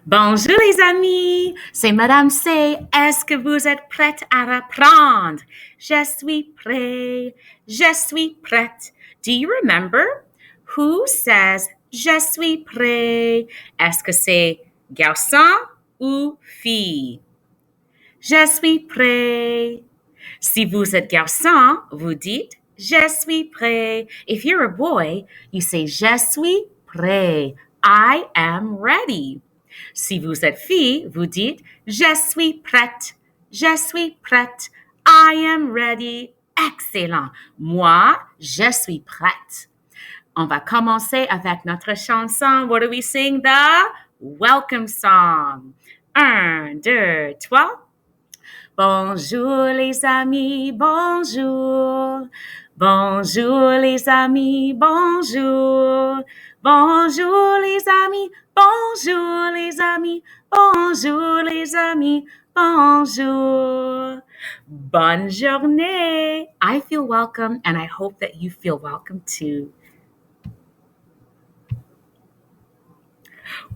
Bonjour les amis, c'est Madame C. Est-ce que vous êtes prête à apprendre? Je suis prêt, je suis prête. Do you remember? Who says je suis prêt? Est-ce que c'est garçon ou fille? Je suis prêt. Si vous êtes garçon, vous dites je suis prêt. If you're a boy, you say je suis prêt. I am ready. Si vous êtes fille, vous dites je suis prête. Je suis prête. I am ready. Excellent. Moi, je suis prête. On va commencer avec notre chanson. What do we sing? The welcome song. 1, 2, 3. Bonjour les amis, bonjour. Bonjour les amis, bonjour. Bonjour les amis, bonjour les amis, bonjour les amis, bonjour. Bonne journée. I feel welcome and I hope that you feel welcome too.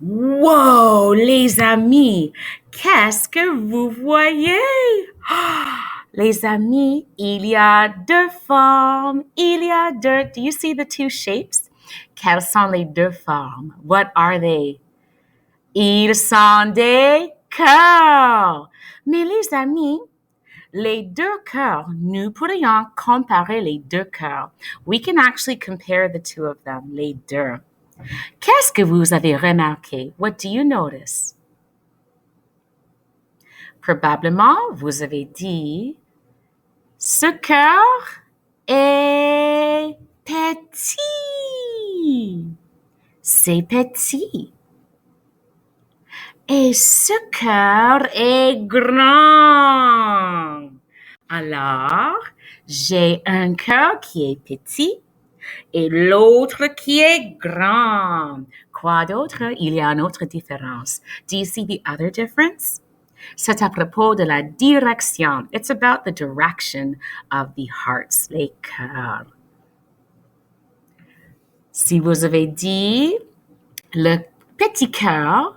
Wow, les amis, qu'est-ce que vous voyez? Les amis, il y a deux formes. Il y a deux. Do you see the two shapes? Quelles sont les deux formes? What are they? Ils sont des cœurs. Mais les amis, les deux cœurs, nous pourrions comparer les deux cœurs. We can actually compare the two of them, les deux. Qu'est-ce que vous avez remarqué? What do you notice? Probablement, vous avez dit, ce cœur est petit. C'est petit. Et ce cœur est grand. Alors, j'ai un cœur qui est petit et l'autre qui est grand. Quoi d'autre? Il y a une autre différence. Do you see the other difference? C'est à propos de la direction. It's about the direction of the hearts, les cœurs. Si vous avez dit le petit cœur,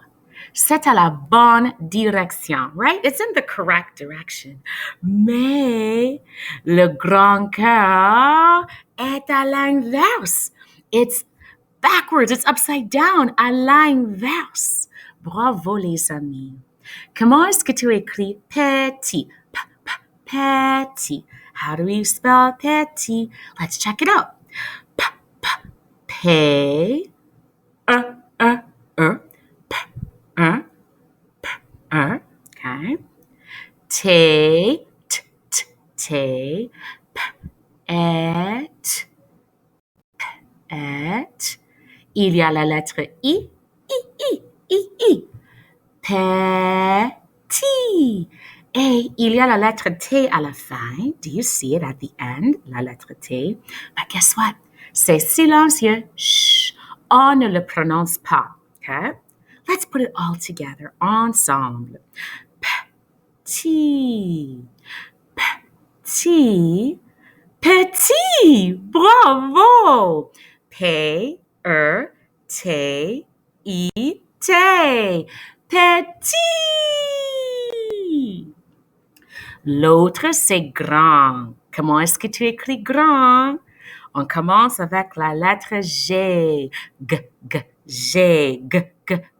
c'est à la bonne direction, right? It's in the correct direction. Mais le grand cœur est à l'inverse. It's backwards, it's upside down, à l'inverse. Bravo les amis. Comment est-ce que tu écris petit? Petit. How do you spell petit? Let's check it out. P, okay. T, t, et. Il y a la lettre I. Petit. Et il y a la lettre T à la fin. Do you see it at the end? La lettre T. But guess what? C'est silencieux. Shh. On ne le prononce pas. Okay? Let's put it all together, ensemble. Petit. Petit. Petit. Bravo. P-E-T-I-T. Petit. L'autre, c'est grand. Comment est-ce que tu écris grand? On commence avec la lettre G. G,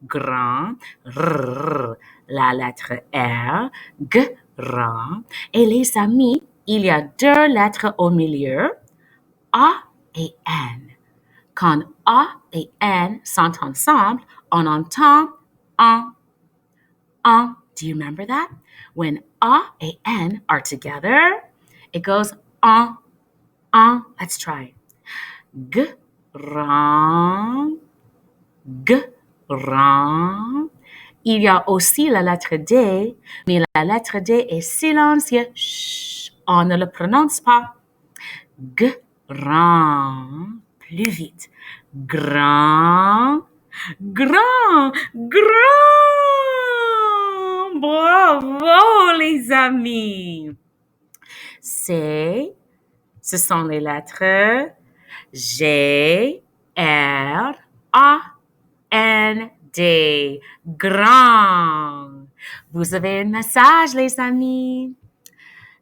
grand. R, la lettre R, grand. Et les amis, il y a deux lettres au milieu, A et N. Quand A et N sont ensemble, on entend un. Do you remember that? When A et N are together, it goes un. Let's try. Grand. Il y a aussi la lettre D, mais la lettre D est silencieuse. Chut, on ne le prononce pas. Grand. Plus vite. Grand. Bravo, les amis. Ce sont les lettres G, R, A, N, D. Grand. Vous avez un message, les amis.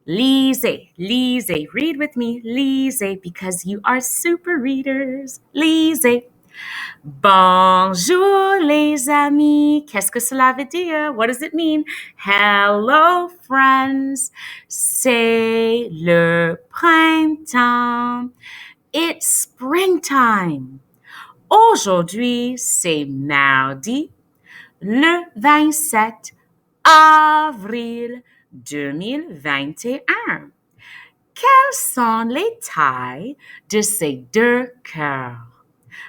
Lisez, lisez. Read with me. Lisez, because you are super readers. Lisez. Bonjour, les amis. Qu'est-ce que cela veut dire? What does it mean? Hello, friends. C'est le printemps. It's springtime. Aujourd'hui, c'est mardi, le 27 avril 2021. Quelles sont les tailles de ces deux cœurs?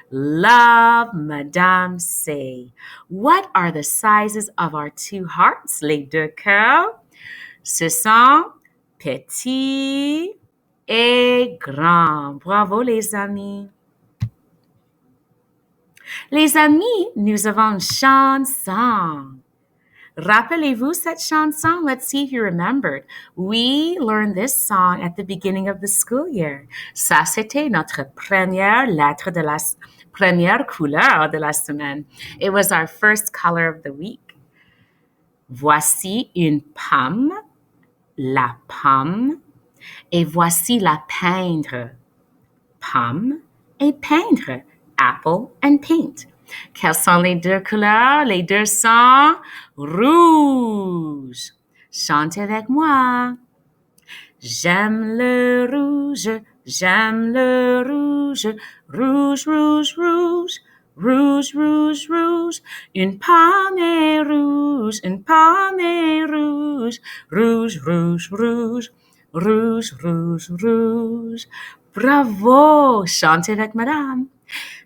Love, Madame C. What are the sizes of our two hearts, les deux cœurs? Ce sont petits et grands. Bravo, les amis. Les amis, nous avons une chanson. Rappelez-vous cette chanson? Let's see if you remembered. We learned this song at the beginning of the school year. Ça, c'était notre première lettre de la première couleur de la semaine. It was our first color of the week. Voici une pomme, la pomme, et voici la peindre. Pomme et peindre. Apple and paint. Quelles sont les deux couleurs? Les deux sont rouges. Chantez avec moi. J'aime le rouge, j'aime le rouge, rouge, rouge, rouge, rouge, rouge, rouge. Une pomme est rouge, une pomme est rouge, rouge, rouge, rouge, rouge, rouge, rouge. Bravo! Chantez avec madame.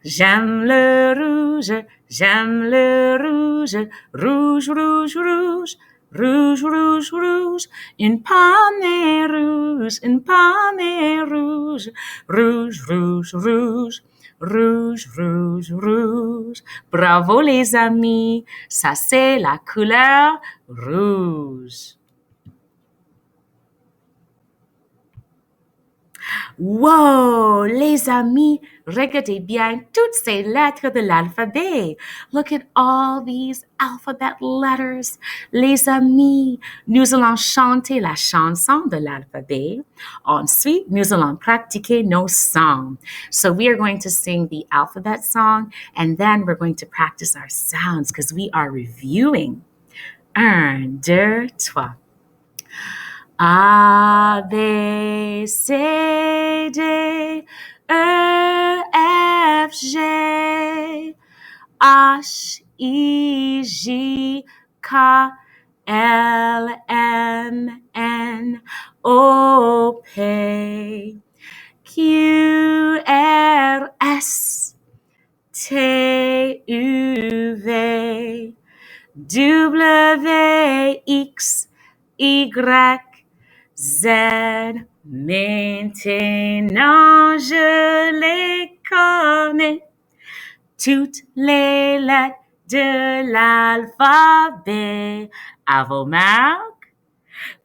J'aime le rouge, j'aime le rouge, rouge, rouge, rouge, rouge, rouge, rouge. Une pomme est rouge, une pomme est rouge, rouge, rouge, rouge, rouge, rouge, rouge. Bravo les amis, ça c'est la couleur rouge. Wow, les amis, regardez bien toutes ces lettres de l'alphabet. Look at all these alphabet letters. Les amis, nous allons chanter la chanson de l'alphabet. Ensuite, nous allons pratiquer nos sons. So we are going to sing the alphabet song, and then we're going to practice our sounds because we are reviewing. 1, 2, 3. A, B, C, D, E, F, G, H, I, J, K, L, M, N, O, P, Q, R, S, T, U, V, W, X, Y, Z. Maintenant, je les connais, toutes les lettres de l'alphabet. À vos marques,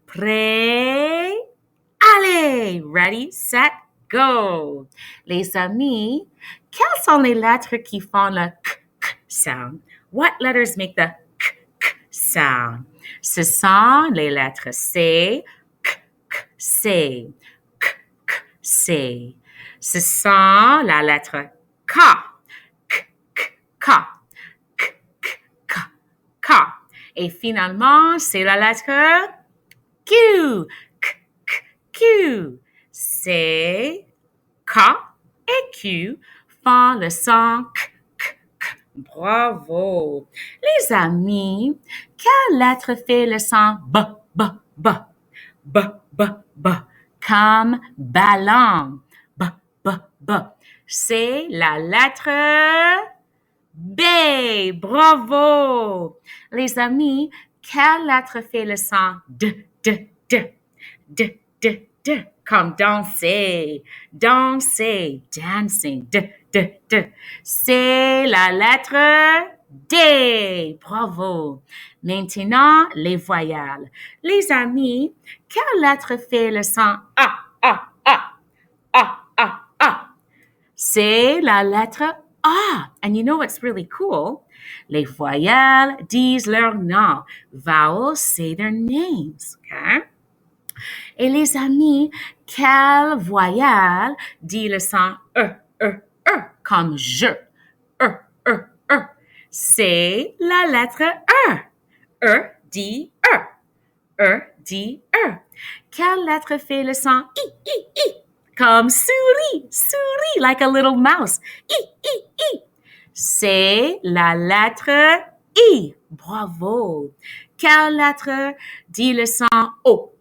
prêts, allez! Ready, set, go! Les amis, quelles sont les lettres qui font le k sound? What letters make the k sound? Ce sont les lettres C, C, C. Ce sont la lettre K, K, K. Et finalement, c'est la lettre Q, Q. C, K et Q font le son K. Bravo. Les amis, quelle lettre fait le son B, B, B? B, B, B, comme ballon. B, B, B. C'est la lettre B. Bravo. Les amis, quelle lettre fait le son D, D, D, D, D, D, comme danser, danser, dancing, D, D, D. C'est la lettre D. Bravo. Maintenant, les voyelles. Les amis, quelle lettre fait le son A, A, A, A, A, A? C'est la lettre Ah, and you know what's really cool? Les voyelles disent leur nom. Vowels say their names, okay? Et les amis, quelle voyelle dit le son comme je? E, e, e. C'est la lettre E. E dit E. E dit E. Quelle lettre fait le son I? Comme souris, souris, like a little mouse. I. C'est la lettre I. Bravo. Quelle lettre dit le son O?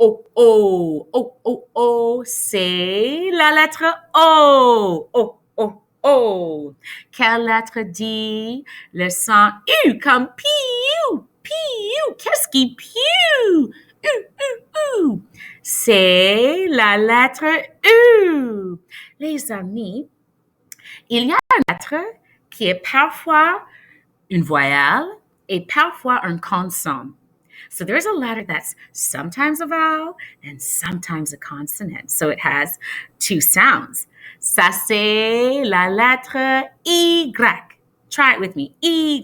C'est la lettre O. O. Quelle lettre dit le son U comme piou? Piou. Qu'est-ce qui piou? U. C'est la lettre U. Les amis, il y a une lettre qui est parfois une voyelle et parfois un consonne. So there's a letter that's sometimes a vowel and sometimes a consonant. So it has two sounds. Ça, c'est la lettre Y. Try it with me. Y.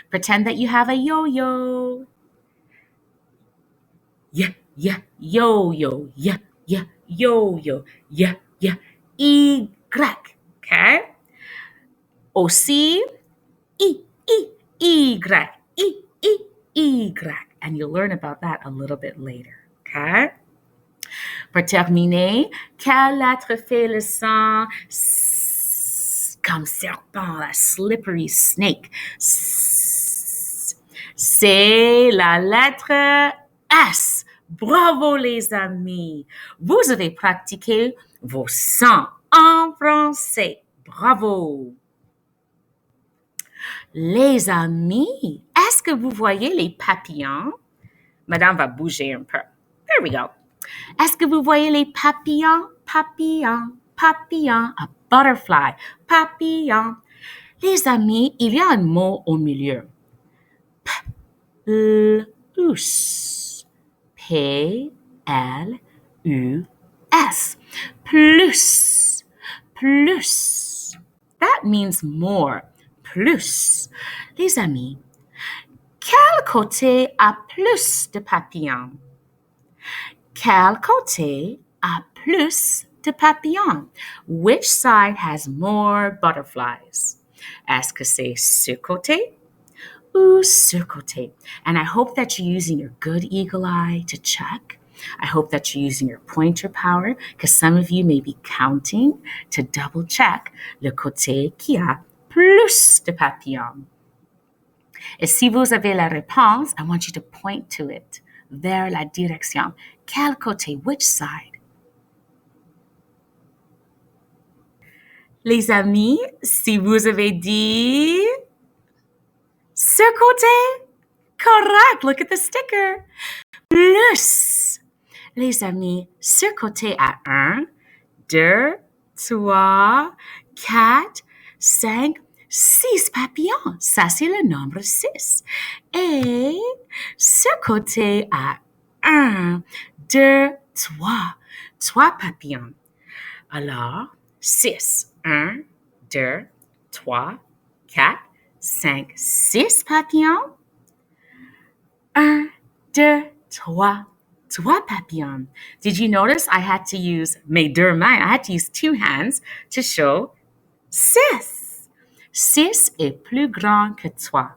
Pretend that you have a yo-yo. Yeah, yo-yo. Yeah, yo-yo. Yeah. Y. Okay? Aussi, Y. And you'll learn about that a little bit later. Okay? Pour terminer, quelle lettre fait le son comme serpent, la slippery snake? C'est la lettre S. Bravo les amis. Vous avez pratiqué vos sons en français. Bravo. Les amis, est-ce que vous voyez les papillons? Madame va bouger un peu. There we go. Est-ce que vous voyez les papillons? Papillon. A butterfly. Papillon. Les amis, il y a un mot au milieu. Plus. P-L-U-S. Plus. That means more. Plus. Les amis, quel côté a plus de papillons? Quel côté a plus de papillons? Which side has more butterflies? Est-ce que c'est ce côté ou ce côté? And I hope that you're using your good eagle eye to check. I hope that you're using your pointer power because some of you may be counting to double check le côté qui a plus de papillons. Et si vous avez la réponse, I want you to point to it, vers la direction. Quel côté? Which side? Les amis, si vous avez dit ce côté, correct. Look at the sticker. Plus. Les amis, ce côté a 1, 2, 3, 4, 5, 6 papillons. Ça, c'est le nombre 6. Et ce côté a 1, 2, 3 papillons. Alors, 6. 1, 2, 3, 4, 5, 6 papillons. 1, 2, 3 papillons. Did you notice I had to use mes deux mains? I had to use two hands to show 6. 6 est plus grand que 3.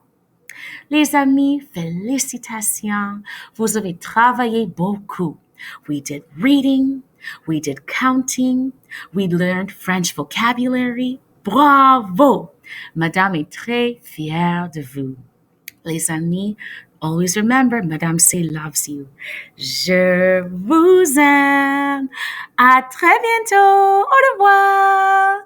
Les amis, félicitations. Vous avez travaillé beaucoup. We did reading. We did counting. We learned French vocabulary. Bravo! Madame est très fière de vous. Les amis, always remember, Madame C loves you. Je vous aime. À très bientôt. Au revoir.